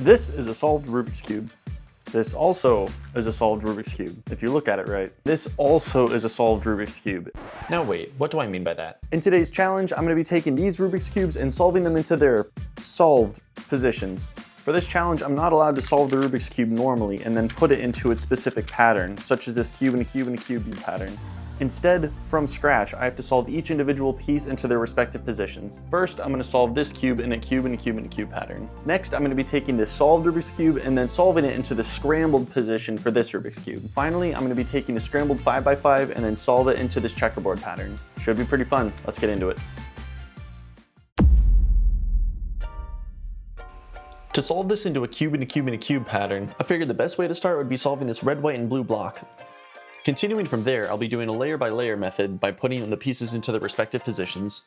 This is a solved Rubik's Cube. This also is a solved Rubik's Cube, if you look at it right. This also is a solved Rubik's Cube. Now wait, what do I mean by that? In today's challenge, I'm going to be taking these Rubik's Cubes and solving them into their solved positions. For this challenge, I'm not allowed to solve the Rubik's Cube normally and then put it into its specific pattern, such as this cube and a cube and a cube pattern. Instead, from scratch, I have to solve each individual piece into their respective positions. First, I'm going to solve this cube in a cube and a cube and a cube pattern. Next, I'm going to be taking this solved Rubik's Cube and then solving it into the scrambled position for this Rubik's Cube. Finally, I'm going to be taking the scrambled 5x5 and then solve it into this checkerboard pattern. Should be pretty fun. Let's get into it. To solve this into a cube and a cube and a cube pattern, I figured the best way to start would be solving this red, white, and blue block. Continuing from there, I'll be doing a layer by layer method by putting the pieces into their respective positions.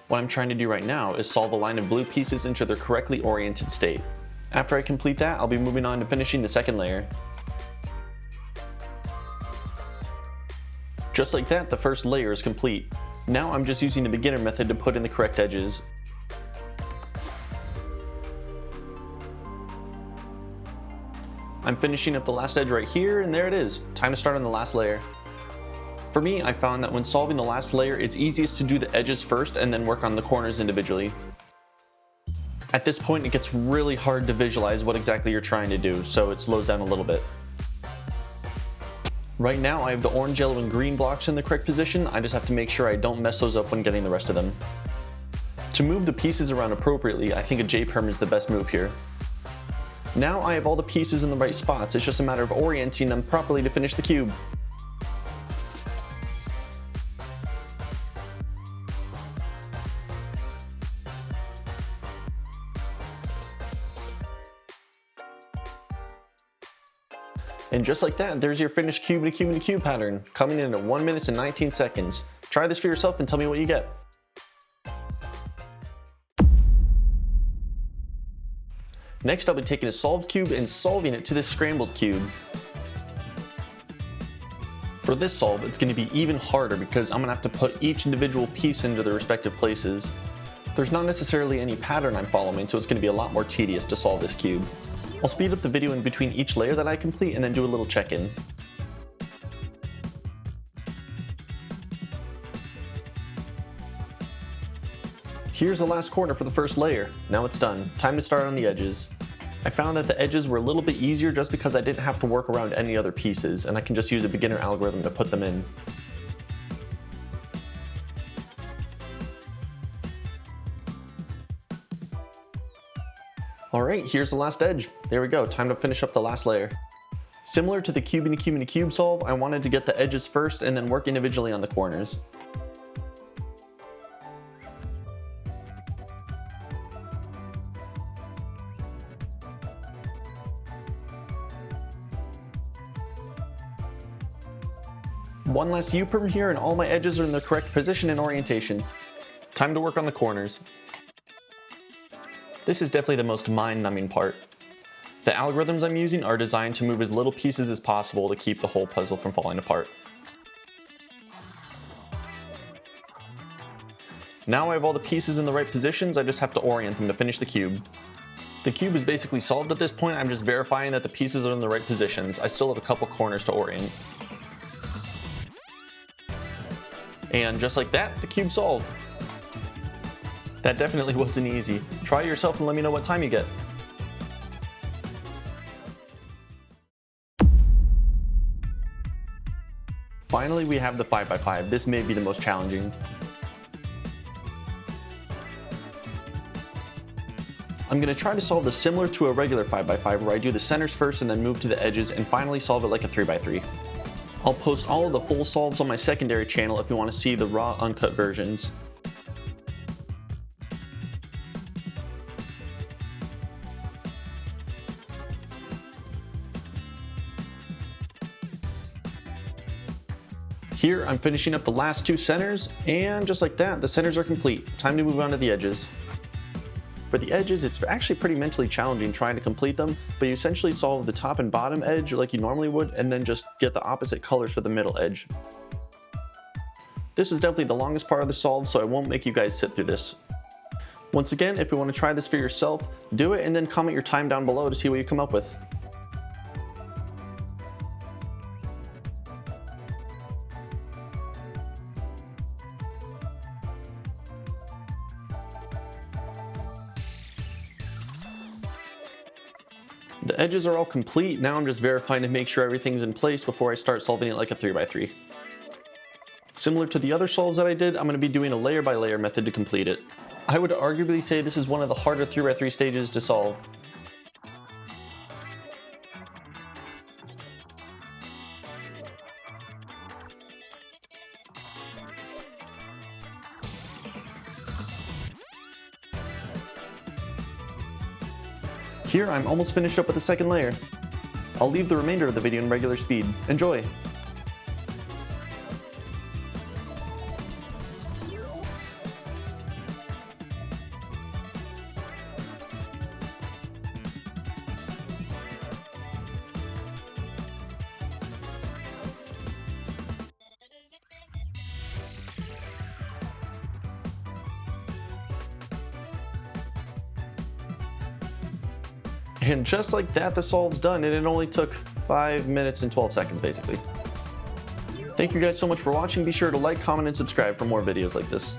What I'm trying to do right now is solve a line of blue pieces into their correctly oriented state. After I complete that, I'll be moving on to finishing the second layer. Just like that, the first layer is complete. Now I'm just using the beginner method to put in the correct edges. I'm finishing up the last edge right here, and there it is. Time to start on the last layer. For me, I found that when solving the last layer, it's easiest to do the edges first and then work on the corners individually. At this point, it gets really hard to visualize what exactly you're trying to do, so it slows down a little bit. Right now, I have the orange, yellow, and green blocks in the correct position. I just have to make sure I don't mess those up when getting the rest of them. To move the pieces around appropriately, I think a J-perm is the best move here. Now I have all the pieces in the right spots, it's just a matter of orienting them properly to finish the cube. And just like that, there's your finished cube and a cube and a cube pattern, coming in at 1 minute and 19 seconds. Try this for yourself and tell me what you get. Next, I'll be taking a solved cube and solving it to this scrambled cube. For this solve, it's going to be even harder because I'm going to have to put each individual piece into their respective places. There's not necessarily any pattern I'm following, so it's going to be a lot more tedious to solve this cube. I'll speed up the video in between each layer that I complete and then do a little check-in. Here's the last corner for the first layer. Now it's done. Time to start on the edges. I found that the edges were a little bit easier just because I didn't have to work around any other pieces, and I can just use a beginner algorithm to put them in. Alright, here's the last edge. There we go, time to finish up the last layer. Similar to the cube and a cube and a cube solve, I wanted to get the edges first and then work individually on the corners. One last U-perm here and all my edges are in the correct position and orientation. Time to work on the corners. This is definitely the most mind-numbing part. The algorithms I'm using are designed to move as little pieces as possible to keep the whole puzzle from falling apart. Now I have all the pieces in the right positions, I just have to orient them to finish the cube. The cube is basically solved at this point, I'm just verifying that the pieces are in the right positions. I still have a couple corners to orient. And just like that, the cube's solved. That definitely wasn't easy. Try it yourself and let me know what time you get. Finally, we have the 5x5. This may be the most challenging. I'm going to try to solve this similar to a regular 5x5 where I do the centers first and then move to the edges and finally solve it like a 3x3. I'll post all of the full solves on my secondary channel if you want to see the raw, uncut versions. Here, I'm finishing up the last two centers, and just like that, the centers are complete. Time to move on to the edges. For the edges, it's actually pretty mentally challenging trying to complete them, but you essentially solve the top and bottom edge like you normally would, and then just get the opposite colors for the middle edge. This is definitely the longest part of the solve, so I won't make you guys sit through this. Once again, if you want to try this for yourself, do it and then comment your time down below to see what you come up with. The edges are all complete. Now I'm just verifying to make sure everything's in place before I start solving it like a 3x3. Similar to the other solves that I did, I'm going to be doing a layer by layer method to complete it. I would arguably say this is one of the harder 3x3 stages to solve. Here, I'm almost finished up with the second layer. I'll leave the remainder of the video in regular speed. Enjoy! And just like that, the solve's done, and it only took 5 minutes and 12 seconds, basically. Thank you guys so much for watching. Be sure to like, comment, and subscribe for more videos like this.